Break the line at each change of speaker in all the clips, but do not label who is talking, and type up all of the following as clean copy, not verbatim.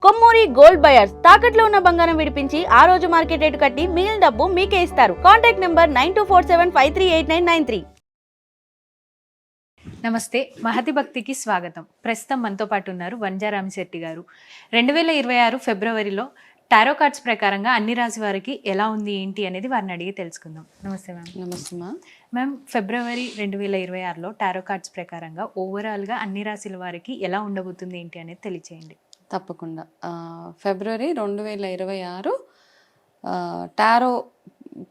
Kommuri gold buyers తాకట్లో ఉన్న బంగారం విడిపించి ఆ రోజు మార్కెట్ రేటు కట్టి మిగిలిన డబ్బు మీకే ఇస్తారు. Contact number 9247538993.
నమస్తే, మహతి భక్తికి స్వాగతం. ప్రస్తుతం మనతో పాటు ఉన్నారు వంజారామిశెట్టి గారు. 2026 ఫిబ్రవరిలో టారో కార్డ్స్ ప్రకారంగా అన్ని రాశి వారికి ఎలా ఉంది ఏంటి అనేది వారిని అడిగి తెలుసుకుందాం. నమస్తే మ్యామ్.
నమస్తే
మ్యామ్, ఫిబ్రవరి 2026లో టారో కార్డ్స్ ప్రకారంగా ఓవరాల్గా అన్ని రాశుల వారికి ఎలా ఉండబోతుంది ఏంటి అనేది తెలియచేయండి.
తప్పకుండా. ఫిబ్రవరి 2026 టారో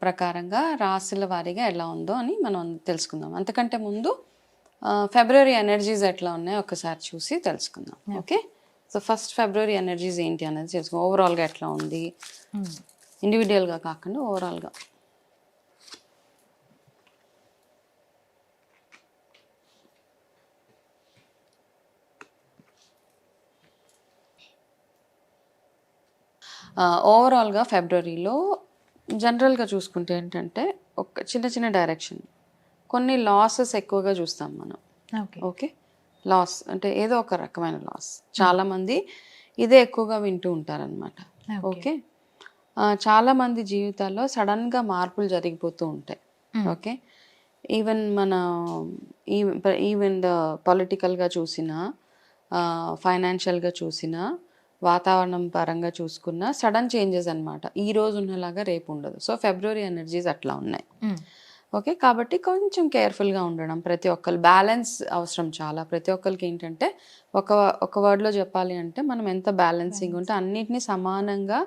ప్రకారంగా రాశుల వారీగా ఎలా ఉందో అని మనం తెలుసుకుందాం. అంతకంటే ముందు ఫిబ్రవరి ఎనర్జీస్ ఎట్లా ఉన్నాయో ఒకసారి చూసి తెలుసుకుందాం. ఓకే, సో ఫస్ట్ ఫిబ్రవరి ఎనర్జీస్ ఏంటి అనేది తెలుసుకుందాం. ఓవరాల్గా ఎట్లా ఉంది, ఇండివిజువల్గా కాకుండా ఓవరాల్గా. ఓవరాల్గా ఫిబ్రవరిలో జనరల్గా చూసుకుంటే ఏంటంటే ఒక చిన్న చిన్న డైరెక్షన్, కొన్ని లాసెస్ ఎక్కువగా చూస్తాం మనం. ఓకే, లాస్ అంటే ఏదో ఒక రకమైన లాస్. చాలామంది ఇదే ఎక్కువగా వింటూ ఉంటారనమాట. ఓకే, చాలామంది జీవితాల్లో సడన్గా మార్పులు జరిగిపోతూ ఉంటాయి. ఓకే, ఈవెన్ మన ఈవెన్ పొలిటికల్గా చూసినా, ఫైనాన్షియల్గా చూసినా, వాతావరణం పరంగా చూసుకున్న సడన్ చేంజెస్ అనమాట. ఈ రోజు ఉన్నలాగా రేపు ఉండదు. సో ఫిబ్రవరి ఎనర్జీస్ అట్లా ఉన్నాయి. ఓకే, కాబట్టి కొంచెం కేర్ఫుల్గా ఉండడం. ప్రతి ఒక్కరు బ్యాలెన్స్ అవసరం చాలా. ప్రతి ఒక్కరికి ఏంటంటే ఒక వర్డ్లో చెప్పాలి అంటే మనం ఎంత బ్యాలెన్సింగ్ ఉంటే అన్నిటినీ సమానంగా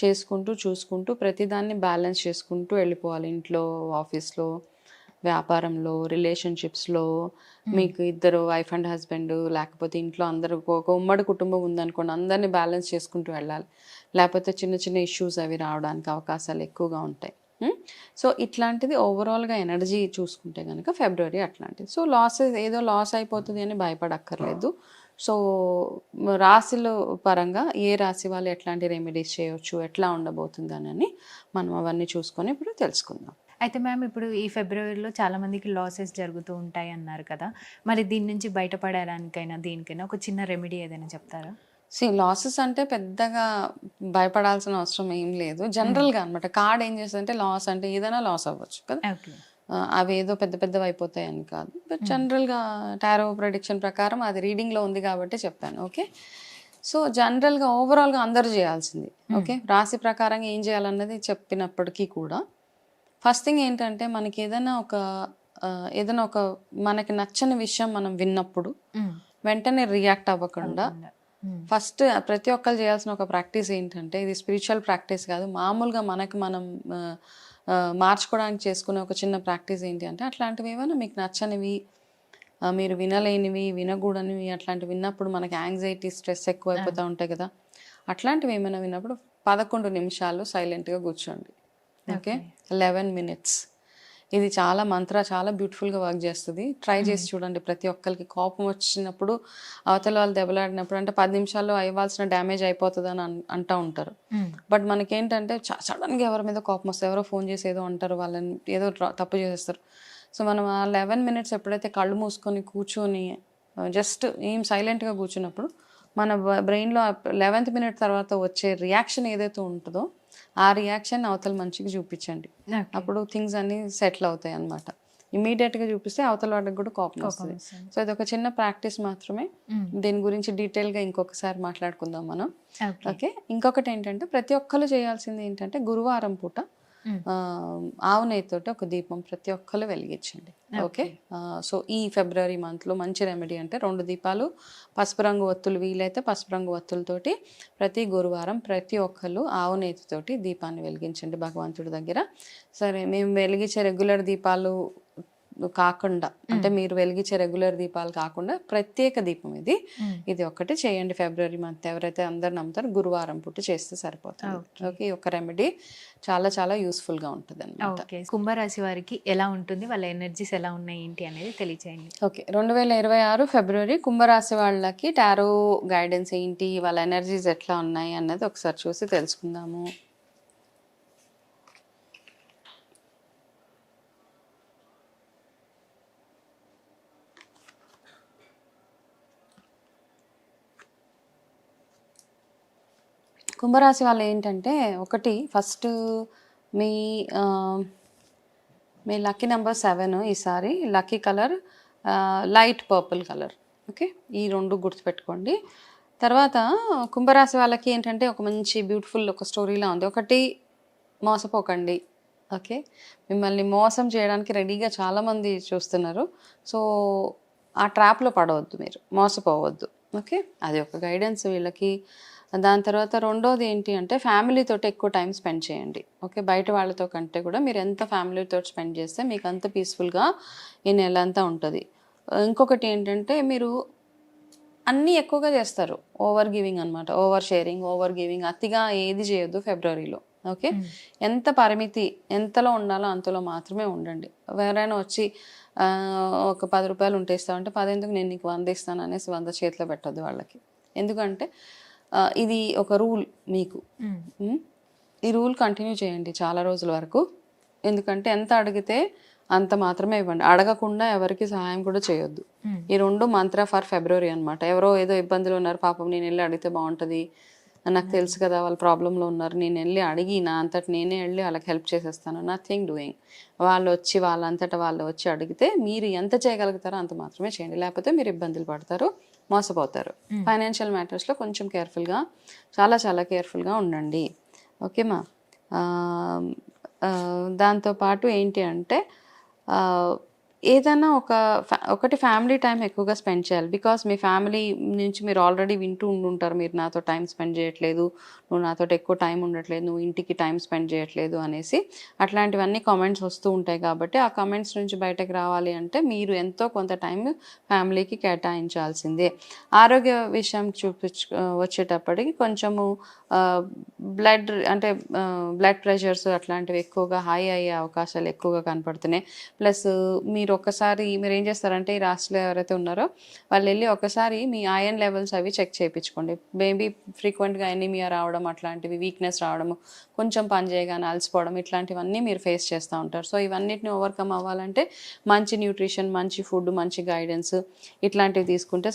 చేసుకుంటూ చూసుకుంటూ ప్రతిదాన్ని బ్యాలెన్స్ చేసుకుంటూ వెళ్ళిపోవాలి. ఇంట్లో, ఆఫీస్లో, వ్యాపారంలో, రిలేషన్షిప్స్లో. మీకు ఇద్దరు వైఫ్ అండ్ హస్బెండ్, లేకపోతే ఇంట్లో అందరూ ఒక ఉమ్మడి కుటుంబం ఉందనుకోండి, అందరినీ బ్యాలెన్స్ చేసుకుంటూ వెళ్ళాలి. లేకపోతే చిన్న చిన్న ఇష్యూస్ అవి రావడానికి అవకాశాలు ఎక్కువగా ఉంటాయి. సో ఇట్లాంటిది ఓవరాల్గా ఎనర్జీ చూసుకుంటే కనుక ఫిబ్రవరి అట్లాంటిది. సో లాసెస్ ఏదో లాస్ అయిపోతుంది అని భయపడక్కర్లేదు. సో రాశుల పరంగా ఏ రాశి వాళ్ళు ఎట్లాంటి రెమెడీస్ చేయవచ్చు, ఎట్లా ఉండబోతుంది అని మనం అవన్నీ చూసుకొని ఇప్పుడు తెలుసుకుందాం.
అయితే మ్యామ్, ఇప్పుడు ఈ ఫిబ్రవరిలో చాలా మందికి లాసెస్ జరుగుతూ ఉంటాయి అన్నారు కదా, మరి దీని నుంచి బయటపడడానికైనా దీనికైనా ఒక చిన్న రెమెడీ ఏదైనా చెప్తారా?
లాసెస్ అంటే పెద్దగా భయపడాల్సిన అవసరం ఏం లేదు. జనరల్గా అనమాట. కార్డ్ ఏం చేస్తుందంటే లాస్ అంటే ఏదైనా లాస్ అవ్వచ్చు కదా. అవి ఏదో పెద్ద పెద్దవి అయిపోతాయి అని కాదు. బట్ జనరల్గా టారో ప్రెడిక్షన్ ప్రకారం అది రీడింగ్లో ఉంది కాబట్టి చెప్పాను. ఓకే, సో జనరల్గా ఓవరాల్గా అందరూ చేయాల్సింది. ఓకే, రాశి ప్రకారంగా ఏం చేయాలన్నది చెప్పినప్పటికీ కూడా ఫస్ట్ థింగ్ ఏంటంటే మనకి ఏదైనా ఒక మనకి నచ్చని విషయం మనం విన్నప్పుడు వెంటనే రియాక్ట్ అవ్వకుండా ఫస్ట్ ప్రతి ఒక్కరు చేయాల్సిన ఒక ప్రాక్టీస్ ఏంటంటే, ఇది స్పిరిచువల్ ప్రాక్టీస్ కాదు, మామూలుగా మనకి మనం మార్చుకోవడానికి చేసుకునే ఒక చిన్న ప్రాక్టీస్ ఏంటి అంటే, అట్లాంటివి ఏమైనా మీకు నచ్చనివి, మీరు వినలేనివి, వినకూడనివి అట్లాంటివి విన్నప్పుడు మనకి యాంగ్జైటీ, స్ట్రెస్ ఎక్కువ అయిపోతూ ఉంటాయి కదా. అట్లాంటివి ఏమైనా విన్నప్పుడు 11 నిమిషాలు సైలెంట్గా కూర్చోండి. Okay, 11 minutes. ఇది చాలా బ్యూటిఫుల్గా వర్క్ చేస్తుంది. ట్రై చేసి చూడండి. ప్రతి ఒక్కరికి కోపం వచ్చినప్పుడు, అవతల వాళ్ళు దెబ్బలాడినప్పుడు అంటే 10 నిమిషాల్లో అవ్వాల్సిన డ్యామేజ్ అయిపోతుంది అని అంటూ ఉంటారు. బట్ మనకేంటంటే సడన్గా ఎవరి మీద కోపం వస్తే, ఎవరో ఫోన్ చేసి ఏదో అంటారు, వాళ్ళని ఏదో తప్పు చేసేస్తారు. సో మనం ఆ 11 minutes ఎప్పుడైతే కళ్ళు మూసుకొని కూర్చొని జస్ట్ సైలెంట్గా కూర్చున్నప్పుడు మన బ్రెయిన్లో 11th minute తర్వాత వచ్చే రియాక్షన్ ఏదైతే ఉంటుందో ఆ రియాక్షన్ అవతల మనిషికి చూపించండి. అప్పుడు థింగ్స్ అన్ని సెటిల్ అవుతాయి అనమాట. ఇమీడియట్గా చూపిస్తే అవతల వాడికి కూడా కోపం వస్తుంది. సో ఇది ఒక చిన్న ప్రాక్టీస్ మాత్రమే. దీని గురించి డీటెయిల్గా ఇంకొకసారి మాట్లాడుకుందాం మనం. ఓకే, ఇంకొకటి ఏంటంటే ప్రతి ఒక్కరు చేయాల్సింది ఏంటంటే గురువారం పూట ఆవు నెయ్యితోటి ఒక దీపం ప్రతి ఒక్కరు వెలిగించండి. ఓకే, సో ఈ ఫిబ్రవరి మంత్లో మంచి రెమెడీ అంటే 2 దీపాలు, పసుపు రంగు ఒత్తులు, వీలైతే పసుపు రంగు ఒత్తులతోటి ప్రతి గురువారం ప్రతి ఒక్కరు ఆవు నెయ్యితోటి దీపాన్ని వెలిగించండి భగవంతుడి దగ్గర. సరే, మేము వెలిగించే రెగ్యులర్ దీపాలు కాకుండా, అంటే మీరు వెలిగించే రెగ్యులర్ దీపాలు కాకుండా ప్రత్యేక దీపం ఇది ఒక్కటి చేయండి ఫిబ్రవరి మంత్. ఎవరైతే అందరు నమ్ముతారో గురువారం పూట చేస్తే సరిపోతుంది. ఓకే, ఒక రెమెడీ చాలా యూస్ఫుల్గా ఉంటుంది అన్నమాట.
కుంభరాశి వారికి ఎలా ఉంటుంది, వాళ్ళ ఎనర్జీస్ ఎలా ఉన్నాయి ఏంటి అనేది తెలియచేయండి.
ఓకే, 2026 ఫిబ్రవరి కుంభరాశి వాళ్ళకి టారో గైడెన్స్ ఏంటి, వాళ్ళ ఎనర్జీస్ ఎట్లా ఉన్నాయి అన్నది ఒకసారి చూసి తెలుసుకుందాము. కుంభరాశి వాళ్ళు ఏంటంటే ఒకటి ఫస్ట్ మీ ఆ, మీ లక్కీ నెంబర్ 7 ఈసారి lucky colour light purple colour. Okay, ఈ రెండు గుర్తుపెట్టుకోండి. తర్వాత కుంభరాశి వాళ్ళకి ఏంటంటే ఒక మంచి బ్యూటిఫుల్ ఒక స్టోరీలా ఉంది. ఒకటి, మోసపోకండి. ఓకే, మిమ్మల్ని మోసం చేయడానికి రెడీగా చాలామంది చూస్తున్నారు. సో ఆ ట్రాప్లో పడవద్దు, మీరు మోసపోవద్దు. ఓకే, అది ఒక గైడెన్స్ వీళ్ళకి. దాని తర్వాత రెండోది ఏంటి అంటే ఫ్యామిలీతో ఎక్కువ టైం స్పెండ్ చేయండి. ఓకే, బయట వాళ్ళతో కంటే కూడా మీరు ఎంత ఫ్యామిలీతో స్పెండ్ చేస్తే మీకు అంత పీస్ఫుల్గా ఈ నెల అంతా ఉంటుంది. ఇంకొకటి ఏంటంటే మీరు అన్నీ ఎక్కువగా చేస్తారు, ఓవర్ గివింగ్ అనమాట, ఓవర్ షేరింగ్, ఓవర్ గివింగ్, అతిగా ఏది చేయొద్దు ఫిబ్రవరిలో. ఓకే, ఎంత పరిమితి ఎంతలో ఉండాలో అంతలో మాత్రమే ఉండండి. ఎవరైనా వచ్చి ఒక 10 రూపాయలు ఉంటే ఇస్తామంటే 10 ఎందుకు, నేను నీకు 100 ఇస్తాను అనేసి 100 చేతిలో పెట్టద్దు వాళ్ళకి. ఎందుకంటే ఇది ఒక రూల్ మీకు. ఈ రూల్ కంటిన్యూ చేయండి చాలా రోజుల వరకు. ఎందుకంటే ఎంత అడిగితే అంత మాత్రమే ఇవ్వండి, అడగకుండా ఎవరికి సహాయం కూడా చేయొద్దు. ఈ రెండు మంత్ర ఫర్ ఫిబ్రవరి అనమాట. ఎవరో ఏదో ఇబ్బందులు ఉన్నారు, పాపం నేను వెళ్ళి అడిగితే బాగుంటుంది, నాకు తెలుసు కదా వాళ్ళు ప్రాబ్లంలో ఉన్నారు, నేను వెళ్ళి అడిగి నా అంతటి నేనే వెళ్ళి వాళ్ళకి హెల్ప్ చేసేస్తాను, నథింగ్ డూయింగ్. వాళ్ళు వచ్చి వాళ్ళంతటా వాళ్ళు వచ్చి అడిగితే మీరు ఎంత చేయగలుగుతారో అంత మాత్రమే చేయండి, లేకపోతే మీరు ఇబ్బందులు పడతారు, మోసపోతారు. ఫైనాన్షియల్ మ్యాటర్స్లో కొంచెం కేర్ఫుల్గా, చాలా చాలా కేర్ఫుల్గా ఉండండి. ఓకేమా. దాంతోపాటు ఏంటి అంటే ఏదైనా ఒకటి ఫ్యామిలీ టైం ఎక్కువగా స్పెండ్ చేయాలి. బికాస్ మీ ఫ్యామిలీ నుంచి మీరు ఆల్రెడీ వింటూ ఉండుంటారు, మీరు నాతో టైం స్పెండ్ చేయట్లేదు, నువ్వు నాతో ఎక్కువ టైం ఉండట్లేదు, నువ్వు ఇంటికి టైం స్పెండ్ చేయట్లేదు అనేసి అట్లాంటివన్నీ కామెంట్స్ వస్తూ ఉంటాయి. కాబట్టి ఆ కామెంట్స్ నుంచి బయటకు రావాలి అంటే మీరు ఎంతో కొంత టైం ఫ్యామిలీకి కేటాయించాల్సిందే. ఆరోగ్య విషయం వచ్చేటప్పటికి కొంచెము బ్లడ్ ప్రెషర్స్ అట్లాంటివి ఎక్కువగా హై అయ్యే అవకాశాలు ఎక్కువగా కనపడుతున్నాయి. ప్లస్ మీరు ఏం చేస్తారంటే ఈ రాశిలో ఎవరైతే ఉన్నారో వాళ్ళు వెళ్ళి ఒకసారి మీ ఐరన్ లెవెల్స్ అవి చెక్ చేయించుకోండి. మేబీ ఫ్రీక్వెంట్గా ఎనీమియా రావడం, అట్లాంటివి వీక్నెస్ రావడము, కొంచెం పని చేయగానే అలసిపోవడం, ఇట్లాంటివన్నీ మీరు ఫేస్ చేస్తూ ఉంటారు. సో ఇవన్నిటిని ఓవర్కమ్ అవ్వాలంటే మంచి న్యూట్రిషన్, మంచి ఫుడ్, మంచి గైడెన్స్ ఇట్లాంటివి తీసుకుంటే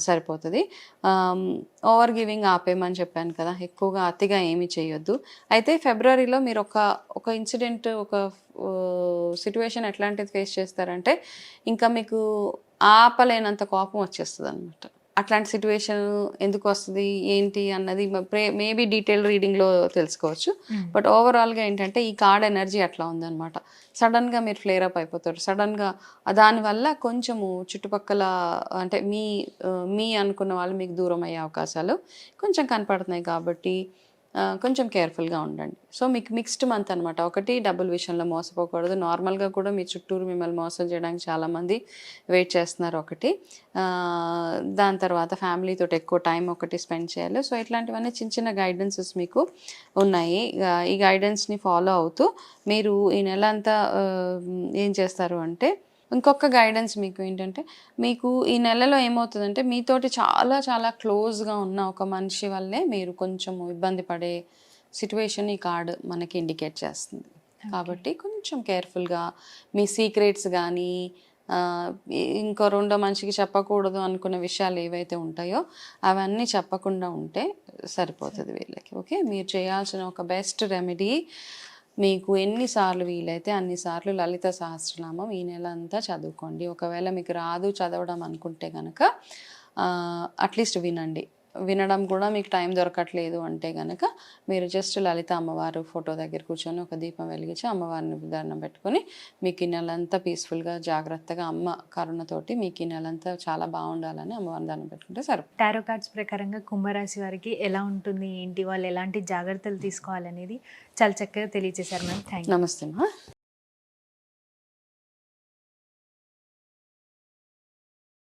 సరిపోతుంది. ఓవర్ గివింగ్ ఆపేయమని చెప్పాను కదా, ఎక్కువగా అతిగా ఏమీ చేయొద్దు. అయితే ఫిబ్రవరిలో మీరు ఒక ఇన్సిడెంట్, ఒక సిట్యువేషన్ ఎట్లాంటిది ఫేస్ చేస్తారంటే ఇంకా మీకు ఆపలేనంత కోపం వచ్చేస్తుంది అనమాట. అట్లాంటి సిట్యువేషన్ ఎందుకు వస్తుంది ఏంటి అన్నది మేబీ డీటెయిల్ రీడింగ్లో తెలుసుకోవచ్చు. బట్ ఓవరాల్గా ఏంటంటే ఈ కార్డ్ ఎనర్జీ అట్లా ఉందన్నమాట. సడన్గా మీరు ఫ్లేర్ అప్ అయిపోతారు. సడన్గా దానివల్ల కొంచెము చుట్టుపక్కల అంటే మీ అనుకున్న వాళ్ళు మీకు దూరం అయ్యే అవకాశాలు కొంచెం కనపడుతున్నాయి. కాబట్టి కొంచెం కేర్ఫుల్గా ఉండండి. సో మీకు మిక్స్డ్ మంత్ అనమాట. ఒకటి, డబ్బుల విషయంలో మోసపోకూడదు. నార్మల్గా కూడా మీ చుట్టూరు మిమ్మల్ని మోసం చేయడానికి చాలామంది వెయిట్ చేస్తున్నారు. ఒకటి, దాని తర్వాత ఫ్యామిలీతో ఎక్కువ టైం ఒకటి స్పెండ్ చేయాలి. సో ఇట్లాంటివన్నీ చిన్న చిన్న గైడెన్సెస్ మీకు ఉన్నాయి. ఈ గైడెన్స్ని ఫాలో అవుతూ మీరు ఈ నెల అంతా ఏం చేస్తారు అంటే, ఇంకొక గైడెన్స్ మీకు ఏంటంటే, మీకు ఈ నెలలో ఏమవుతుందంటే మీతోటి చాలా చాలా క్లోజ్గా ఉన్న ఒక మనిషి వల్లే మీరు కొంచెం ఇబ్బంది పడే సిట్యువేషన్ ఈ కార్డు మనకి ఇండికేట్ చేస్తుంది. కాబట్టి కొంచెం కేర్ఫుల్గా మీ సీక్రెట్స్ కానీ ఇంకో రెండో మనిషికి చెప్పకూడదు అనుకున్న విషయాలు ఏవైతే ఉంటాయో అవన్నీ చెప్పకుండా ఉంటే సరిపోతుంది వీళ్ళకి. ఓకే, మీరు చేయాల్సిన ఒక బెస్ట్ రెమెడీ, మీకు ఎన్నిసార్లు వీలైతే అన్నిసార్లు లలిత సహస్రనామం ఈ నెల అంతా చదువుకోండి. ఒకవేళ మీకు రాదు చదవడం అనుకుంటే కనుక అట్లీస్ట్ వినడం కూడా మీకు టైం దొరకట్లేదు అంటే కనుక మీరు జస్ట్ లలిత అమ్మవారు ఫోటో దగ్గర కూర్చొని ఒక దీపం వెలిగించి అమ్మవారిని దండం పెట్టుకొని మీకు ఈ నెలంతా పీస్ఫుల్గా జాగ్రత్తగా అమ్మ కరుణతోటి మీకు ఈ నెలంతా చాలా బాగుండాలని అమ్మవారిని దండం పెట్టుకుంటే సరిపోతుంది.
టారో కార్డ్స్ ప్రకారంగా కుంభరాశి వారికి ఎలా ఉంటుంది ఏంటి, వాళ్ళు ఎలాంటి జాగ్రత్తలు తీసుకోవాలనేది చాలా చక్కగా తెలియజేశారు మ్యామ్. Thank you.
నమస్తే అమ్మా.